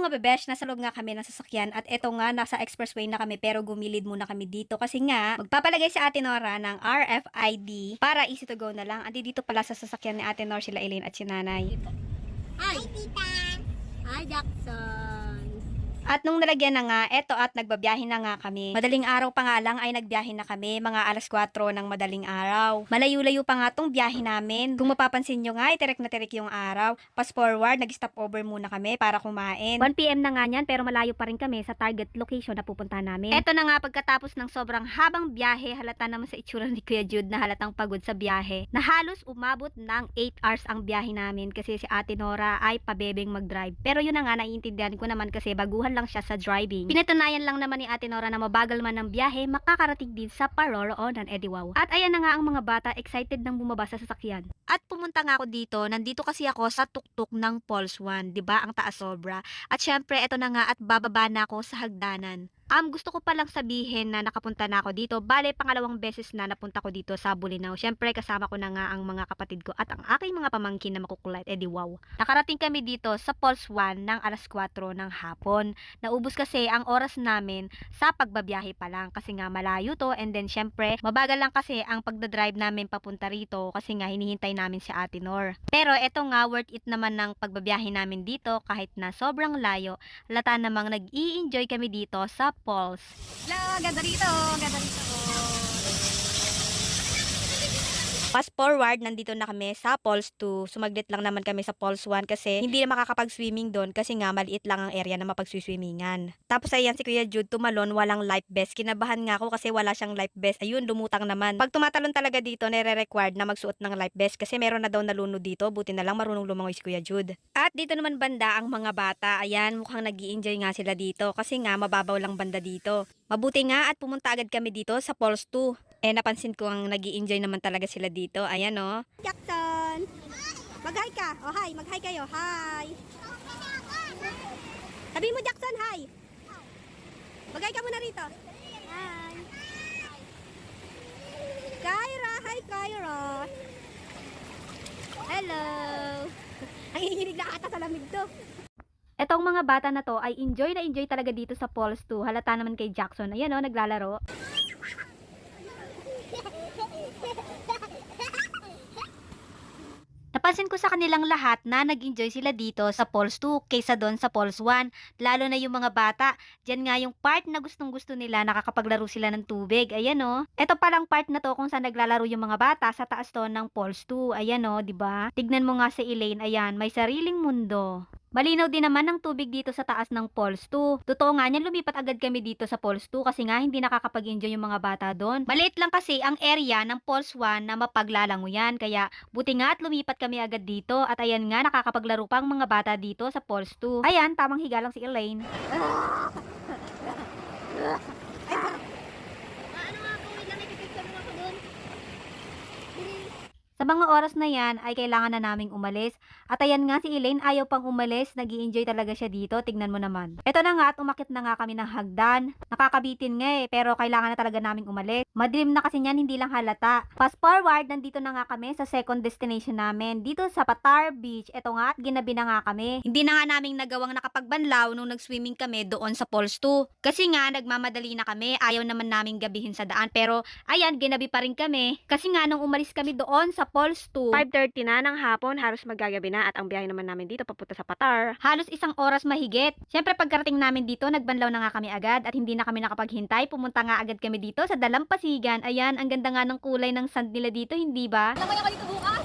mga bebesh, nasa loob nga kami ng sasakyan at eto nga, nasa expressway na kami pero gumilid muna kami dito kasi nga, magpapalagay si Ate Nora ng RFID para easy to go na lang. Andi dito pala sa sasakyan ni Ate Nora sila Elaine at si Nanay. Hi, tita! Hi, Jackson! At nung nalagyan na nga, eto at nagbabiyahe na nga kami. Madaling araw pa nga lang ay nagbiyahe na kami, mga alas 4 ng madaling araw. Malayo-layo pa nga tong biyahe namin. Kung mapapansin nyo nga, iterek na terek yung araw. Fast forward, nag-stop over muna kami para kumain. 1 PM na nga niyan pero malayo pa rin kami sa target location na pupunta namin. Eto na nga, pagkatapos ng sobrang habang biyahe, halata naman sa itsura ni Kuya Jude na halatang pagod sa biyahe. Na halos umabot ng 8 hours ang biyahe namin kasi si Ate Nora ay pabebeng mag-drive. Pero yun na nga, naiintindihan ko naman kasi baguhan lang siya sa driving. Pinatunayan lang naman ni Ate Nora na mabagal man ng biyahe, makakarating din sa paroroonan, wow. At ayan na nga ang mga bata, excited nang bumaba sa sasakyan. At pumunta nga ako dito, nandito kasi ako sa tuktok ng Pulse 1, 'di ba? Ang taas sobra. At syempre, eto na nga at bababa na ako sa hagdanan. Gusto ko palang sabihin na nakapunta na ako dito. Bale, pangalawang beses na napunta ko dito sa Bulinaw. Syempre, kasama ko na nga ang mga kapatid ko at ang aking mga pamangkin na makukulit. Wow. Nakarating kami dito sa Pulse 1 ng alas 4 ng hapon. Naubos kasi ang oras namin sa pagbabiyahe pa lang kasi nga malayo to, and then syempre, mabagal lang kasi ang pagdadrive namin papunta rito kasi nga hinihintay namin si Ate Nor. Pero eto nga, worth it naman ng pagbabiyahe namin dito kahit na sobrang layo. Halata namang nag-i-enjoy kami dito sa Pulse. Hello, ganda rito! Ganda rito! Fast forward, nandito na kami sa Pulse 2. Sumaglit lang naman kami sa Pulse 1 kasi hindi na makakapag-swimming doon kasi nga maliit lang ang area na mapag-swimmingan. Tapos ayan si Kuya Jude tumalon, walang life vest. Kinabahan nga ako kasi wala siyang life vest. Ayun, lumutang naman. Pag tumatalon talaga dito, nire-required na magsuot ng life vest kasi meron na daw nalunod dito. Buti na lang marunong lumangoy si Kuya Jude. At dito naman banda ang mga bata. Ayan, mukhang nag-i-enjoy nga sila dito kasi nga mababaw lang banda dito. Mabuti nga at pumunta agad kami dito sa Pulse 2. Napansin ko ang nag-i-enjoy naman talaga sila dito. Ayan, oh. Jackson! Mag-hi ka! Oh, hi! Mag-hi kayo! Hi! Sabi mo, Jackson, hi! Mag-hi ka muna rito! Hi! Kyra! Hi, Kyra! Hello! Ang hihilig na ata sa lamig to. Etong mga bata na to ay enjoy na enjoy talaga dito sa Pulse 2. Halata naman kay Jackson. Ayan, oh, naglalaro. Napansin ko sa kanilang lahat na nag-enjoy sila dito sa Pulse 2 kaysa doon sa Pulse 1. Lalo na yung mga bata. Diyan nga yung part na gustong-gusto nila, nakakapaglaro sila ng tubig. Ayan, oh. Ito palang part na to kung saan naglalaro yung mga bata sa taas to ng Pulse 2. Ayan, oh, 'di ba? Tignan mo nga si Elaine. Ayan, may sariling mundo. Malinaw din naman ang tubig dito sa taas ng Pulse 2. Totoo nga niyan, lumipat agad kami dito sa Pulse 2 kasi nga hindi nakakapag-enjoy yung mga bata doon. Maliit lang kasi ang area ng Pulse 1 na mapaglalanguyan, kaya buti nga at lumipat kami agad dito at ayan nga, nakakapaglaro pa ang mga bata dito sa Pulse 2. Ayan, tamang higa lang si Elaine. Ano nga po, wait lang, ipipicture mo ako dun. Sa mga oras na yan ay kailangan na naming umalis. At ayan nga si Elaine ayaw pang umalis, nag-i-enjoy talaga siya dito, tignan mo naman. Eto na nga at umakit na nga kami ng hagdan. Nakakabitin nga pero kailangan na talaga naming umalis. Madilim na kasi niyan, hindi lang halata. Fast forward, nandito na nga kami sa second destination namin, dito sa Patar Beach. Eto nga at ginabi na nga kami. Hindi na nga naming nagawang nakapagbanlaw nung nag-swimming kami doon sa Pulse 2. Kasi nga nagmamadali na kami, ayaw naman naming gabihin sa daan. Pero ayan, ginabi pa rin kami. Kasi nga nung umalis kami doon sa Pulse 2, 5:30 na ng hapon, halos magagabi na at ang biyahe naman namin dito papunta sa Patar. Halos isang oras mahigit. Siyempre pagkarating namin dito, nagbanlaw na nga kami agad at hindi na kami nakapaghintay. Pumunta nga agad kami dito sa Dalampasigan. Ayan, ang ganda nga ng kulay ng sand nila dito, hindi ba? Lamay ako dito bukas!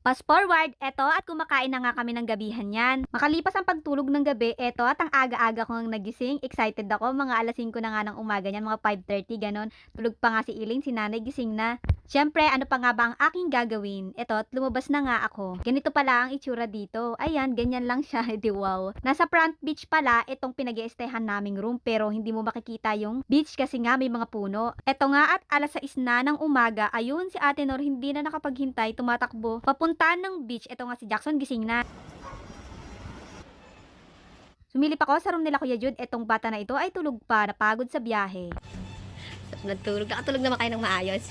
Fast forward, eto at kumakain na nga kami ng gabihan yan. Makalipas ang pagtulog ng gabi, eto at ang aga-aga kong nagising. Excited ako, mga alas 5 na nga ng umaga niyan, mga 5:30 ganon. Tulog pa nga si Elaine, si nanay gising na. Siyempre, ano pa nga ba ang aking gagawin? Eto at lumabas na nga ako. Ganito pala ang itsura dito. Ayan, ganyan lang siya, di wow. Nasa front beach pala itong pinag-i-stayhan naming room pero hindi mo makikita yung beach kasi nga may mga puno. Eto nga at alas 6 na ng umaga, ayun si Ate Nor hindi na nakapaghintay, tumatakbo papunta ng beach. Eto nga si Jackson gising na. Sumilip ako sa room nila Kuya Jude. Etong bata na ito ay tulog pa, napagod sa biyahe. Nagtulog. Nakatulog naman kayo ng maayos.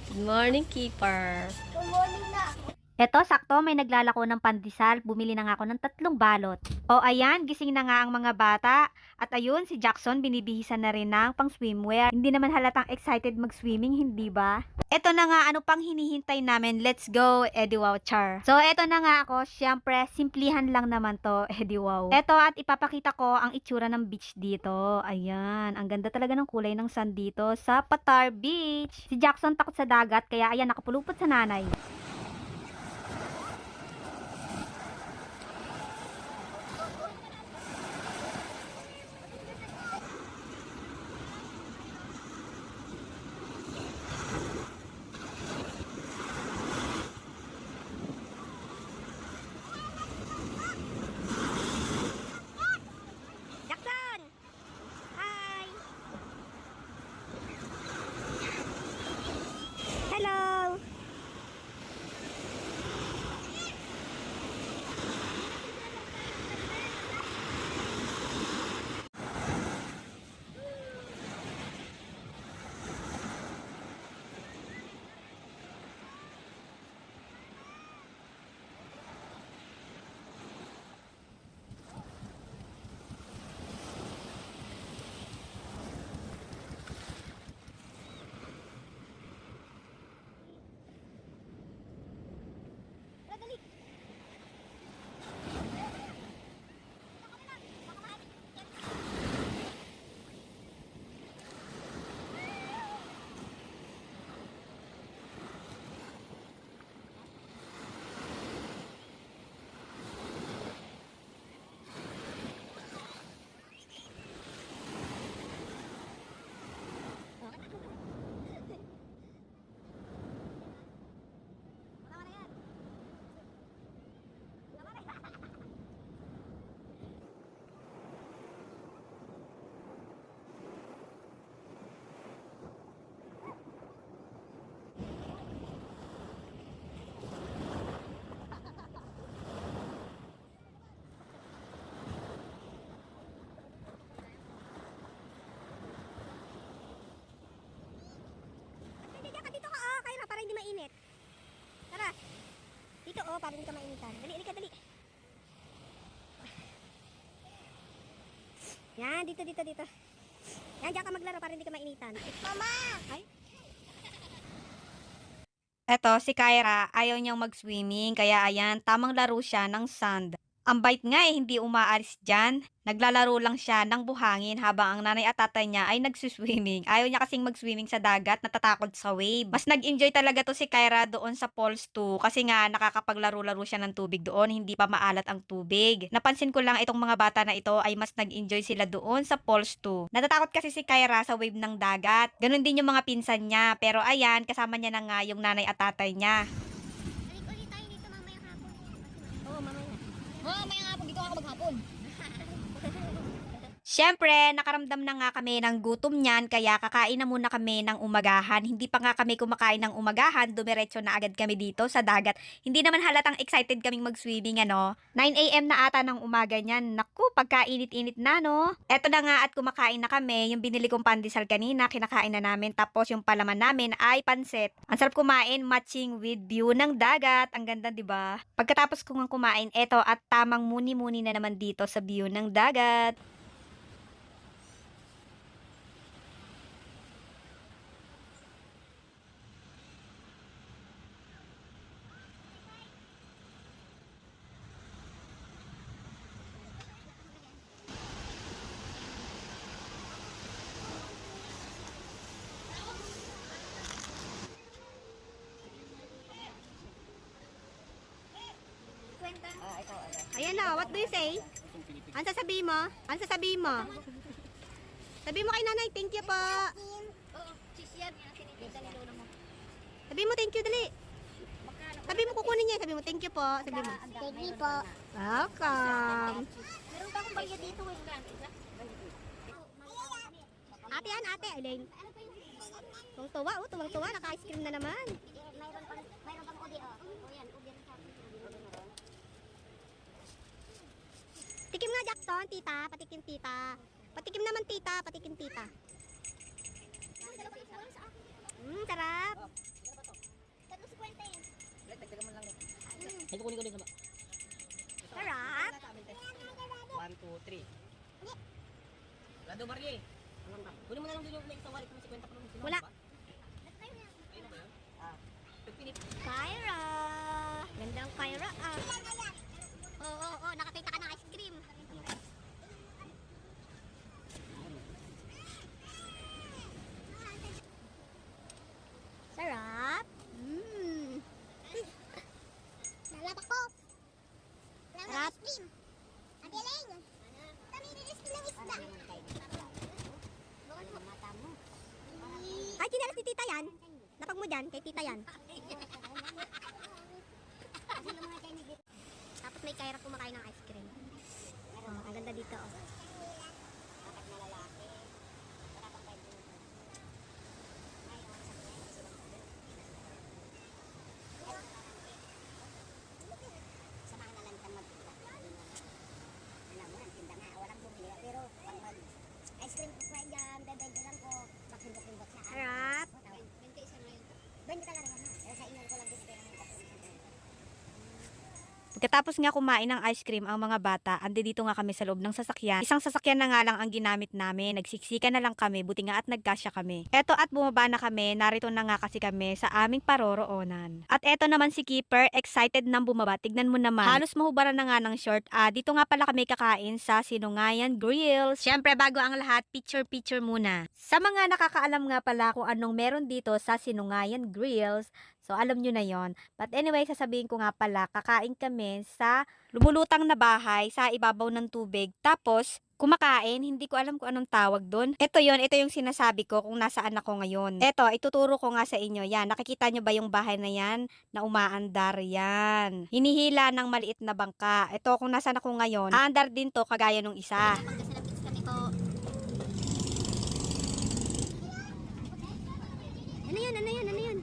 Good morning, keeper. Good morning na. Eto, sakto, may naglalako ng pandesal. Bumili na nga ako ng 3 balot. O ayan, gising na nga ang mga bata. At ayun, si Jackson binibihisan na rin ng pang swimwear. Hindi naman halatang excited mag-swimming, hindi ba? Eto na nga, ano pang hinihintay namin? Let's go, edi wow, char. So, eto na nga ako, syempre, simplihan lang naman to, edi wow. Eto, at ipapakita ko ang itsura ng beach dito. Ayan, ang ganda talaga ng kulay ng sand dito sa Patar Beach. Si Jackson takot sa dagat, kaya ayan, nakapulupot sa nanay. Jackson! Hi! Hello! Hindi, Jack, dito ka, Kyra, para hindi mainit. Tara. Dito, para hindi ka mainitan. Dali, halika, dali. Yan, dito, dito, dito. Yan, diyan ka maglaro para hindi ka mainitan. Mama! Ay? Eto, si Kyra, ayaw niyang mag-swimming, kaya ayan, tamang laro siya ng sand. Ang bait nga hindi umaalis dyan. Naglalaro lang siya ng buhangin habang ang nanay at tatay niya ay nagsuswimming. Ayaw niya kasing mag-swimming sa dagat, natatakot sa wave. Mas nag-enjoy talaga to si Kyra doon sa Falls 2 kasi nga nakakapaglaro-laro siya ng tubig doon, hindi pa maalat ang tubig. Napansin ko lang itong mga bata na ito ay mas nag-enjoy sila doon sa Falls 2. Natatakot kasi si Kyra sa wave ng dagat. Ganon din yung mga pinsan niya, pero ayan, kasama niya na nga yung nanay at tatay niya. Balik ulit tayo dito mamayang hapon. Oo, mamaya. Mamayang hapon, dito ako maghapon. Siyempre, nakaramdam na nga kami ng gutom niyan, kaya kakain na muna kami ng umagahan. Hindi pa nga kami kumakain ng umagahan, dumiretso na agad kami dito sa dagat. Hindi naman halatang excited kaming mag-swimming, ano? 9 AM na ata ng umaga niyan. Naku, pagkainit-init na, no? Eto na nga at kumakain na kami. Yung binili kong pandesal kanina, kinakain na namin. Tapos yung palaman namin ay pansit. Ang sarap kumain, matching with view ng dagat. Ang ganda, di ba? Pagkatapos ko nga kumain, eto at tamang muni-muni na naman dito sa view ng dagat. Ayan na, what do you say? Ano sasabihin mo? Ano sasabihin mo? Sabihin mo kay nanay, thank you po. Sabihin mo thank you, dali. Sabihin mo kukunin niya, sabihin mo thank you po. Sabihin mo. Thank you po. Welcome. Meron pa akong bagya dito eh. Ate yan, ate. Elaine. Tuwang-tuwa, tuwang-tuwa. Naka-ice cream na naman. Mayroon pang udi oh. O yan, udi rin sa akin. Tikim nga, Jackson, tita. Patikim, tita. Patikim naman, tita. Patikim, tita. Sarap. Tatlo 50 yan. Ay, kukunin ko din sa ba? Sarap. 1, 2, 3. Lado Marie. Kunin mo na lang din yung may isang wallet mo 50 pa lang. Wala. Ayun na ba yun? Ah. Pagpinip. Kyra. Gandang Kyra ah. Oo, nakakita ka ng ice cream. Sarap. Mmm. Nalata ko. Sarap. Ice cream. Adiling. Taminilis ko ng isda. Mata mo. Ay, chinelas ni tita yan. Napag mo dyan, kay tita yan. Tapos may Kyra kumakain ng ice cream. Oh, ang ganda dito oh. Dapat na lalaki. Dapat pa yung samahan na lang kita magtinda. Alam mo, ang tinda nga, walang bumili. Pero pag ice cream ko pa dyan, bebendo lang ko, bakindot-indot siya. Sarap. 20 isa na yun. 20 talaga naman. Pero sa inyo ko lang din pera ng 20. Pagkatapos nga kumain ng ice cream ang mga bata, andi dito nga kami sa loob ng sasakyan. Isang sasakyan na nga lang ang ginamit namin. Nagsiksika na lang kami, buti nga at nagkasya kami. Eto at bumaba na kami, narito na nga kasi kami sa aming paroroonan. At eto naman si Keeper, excited nang bumaba. Tignan mo naman. Halos mahubaran na nga ng short. Dito nga pala kami kakain sa Sinungayan Grills. Syempre bago ang lahat, picture muna. Sa mga nakakaalam nga pala kung anong meron dito sa Sinungayan Grills, so alam nyo na yon. But anyway, sasabihin ko nga pala, kakain kami sa lumulutang na bahay sa ibabaw ng tubig. Tapos, kumakain, hindi ko alam kung anong tawag doon. Ito yung sinasabi ko kung nasaan ako ngayon. Ito, ituturo ko nga sa inyo. Yan, nakikita nyo ba yung bahay na yan? Na umaandar yan. Hinihila ng maliit na bangka. Ito, kung nasaan ako ngayon, aandar din to kagaya nung isa. Pagkasalapits kami po. Ano yun? Ano yun? Ano yun?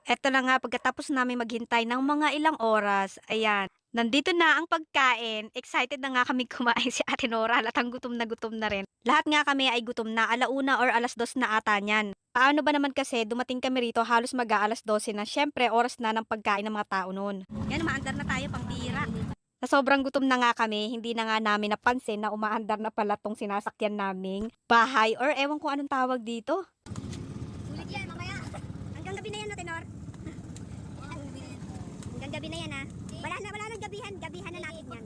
Eto na nga, pagkatapos namin maghintay ng mga ilang oras, ayan, nandito na ang pagkain. Excited na nga kami kumain si Ate Nora, halatang gutom na rin. Lahat nga kami ay gutom na, 1:00 or 2:00 na ata niyan. Paano ba naman kasi, dumating kami rito halos mag-12:00 na, syempre oras na ng pagkain ng mga tao noon. Yan, umaandar na tayo, pambira. Sa sobrang gutom na nga kami, hindi na nga namin napansin na umaandar na pala tong sinasakyan naming bahay or ewan ko anong tawag dito. Sulit yan, mamaya. Hanggang gabi na yan, Tenor. Hanggang gabi na yan, ha. Wala nang gabihan. Gabihan na natin yan.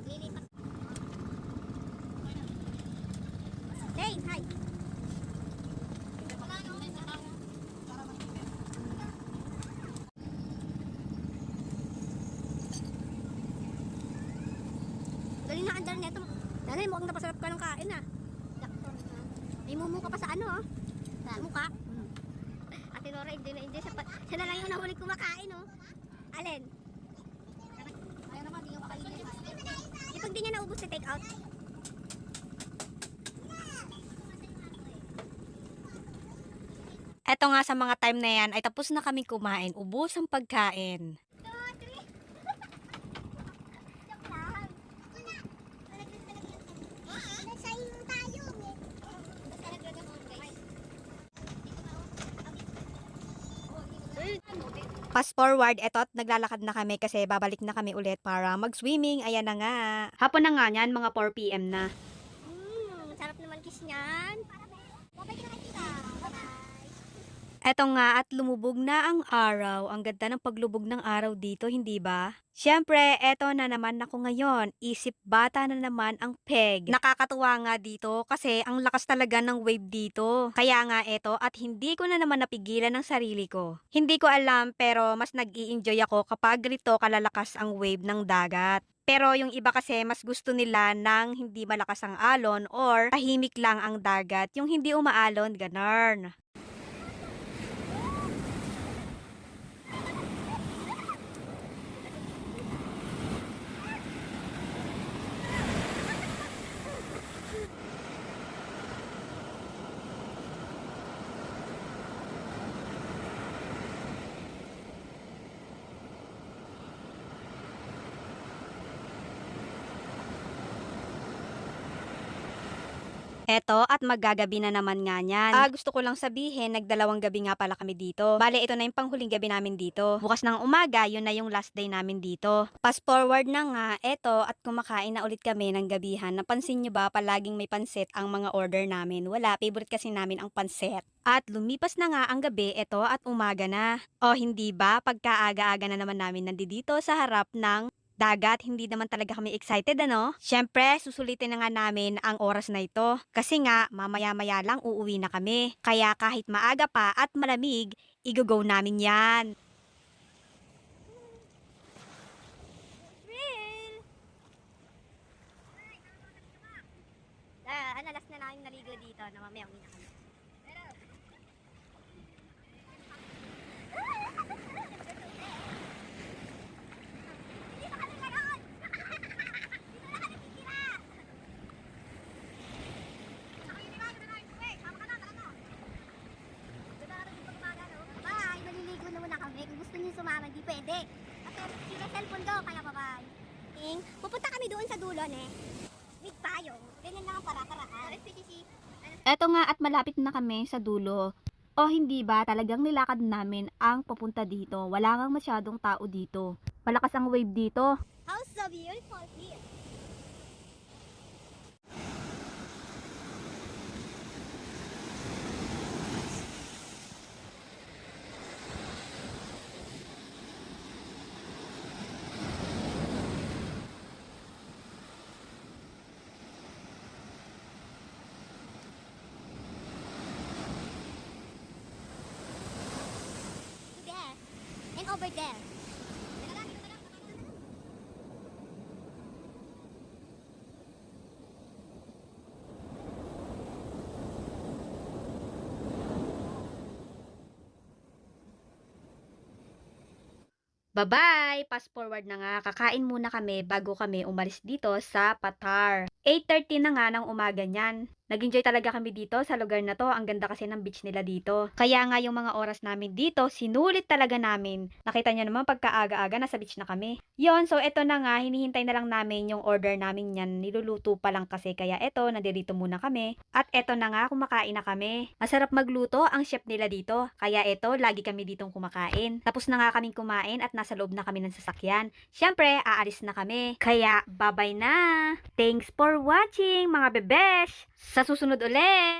Hey, hi. Galing na andar neto. Nanay, mukhang napasarap ka ng kain, ah. May mumu ka pa sa ano, oh. Sa mukha. Ate Nora, hindi. Siya na lang yung nahuli kumakain, oh. Alin? Ayaw naman, di yung kakainin. Ipag di niya naubos sa take out. Eto nga sa mga time na yan ay tapos na kami kumain. Ubos ang pagkain. Fast forward, eto at naglalakad na kami kasi babalik na kami ulit para mag-swimming. Ayan na nga. Hapon na nga yan, mga 4 PM na. Sarap naman kiss niyan. Eto nga at lumubog na ang araw. Ang ganda ng paglubog ng araw dito, hindi ba? Siyempre, eto na naman ako ngayon. Isip bata na naman ang peg. Nakakatuwa nga dito kasi ang lakas talaga ng wave dito. Kaya nga eto at hindi ko na naman napigilan ng sarili ko. Hindi ko alam pero mas nag-i-enjoy ako kapag ganito kalalakas ang wave ng dagat. Pero yung iba kasi mas gusto nila ng hindi malakas ang alon or tahimik lang ang dagat. Yung hindi umaalon, ganun. Eto, at maggagabi na naman nga niyan. Gusto ko lang sabihin, nagdalawang gabi nga pala kami dito. Bale, ito na yung panghuling gabi namin dito. Bukas ng umaga, yun na yung last day namin dito. Fast forward na nga, eto, at kumakain na ulit kami ng gabihan. Napansin nyo ba, palaging may pansit ang mga order namin? Wala, favorite kasi namin ang pansit. At lumipas na nga ang gabi, eto, at umaga na. O hindi ba, pagkaaga-aga na naman namin nandito sa harap ng dagat, hindi naman talaga kami excited, ano? Syempre, susulitin na nga namin ang oras na ito. Kasi nga, mamaya-maya lang uuwi na kami. Kaya kahit maaga pa at malamig, i-go namin yan. Last na namin naligo dito na mamaya uwi na kami. Bye! Maliligo na muna kami. Kung gusto niyo sumama, di pwede. Kasi sila cellphone ko, kaya bye-bye. Pupunta kami doon sa dulo, with payong. Ganyan lang ang para-paraan. Eto nga at malapit na kami sa dulo. O hindi ba talagang nilakad namin ang papunta dito? Wala ngang masyadong tao dito. Malakas ang wave dito. How so beautiful here. There. And over there. Bye-bye! Fast forward na nga, kakain muna kami bago kami umalis dito sa Patar. 8:30 na nga ng umaga niyan. Nag-enjoy talaga kami dito sa lugar na to. Ang ganda kasi ng beach nila dito. Kaya nga yung mga oras namin dito, sinulit talaga namin. Nakita niyo naman pagkaaga-aga nasa beach na kami. Yon, so eto na nga, hinihintay na lang namin yung order namin yan. Niluluto pa lang kasi kaya eto, nandirito muna kami. At eto na nga, kumakain na kami. Masarap magluto ang chef nila dito. Kaya eto, lagi kami ditong kumakain. Tapos na nga kaming kumain at nasa loob na kami ng sasakyan. Syempre, aalis na kami. Kaya, bye-bye na! Thanks for watching mga bebesh! Sa susunod ulit!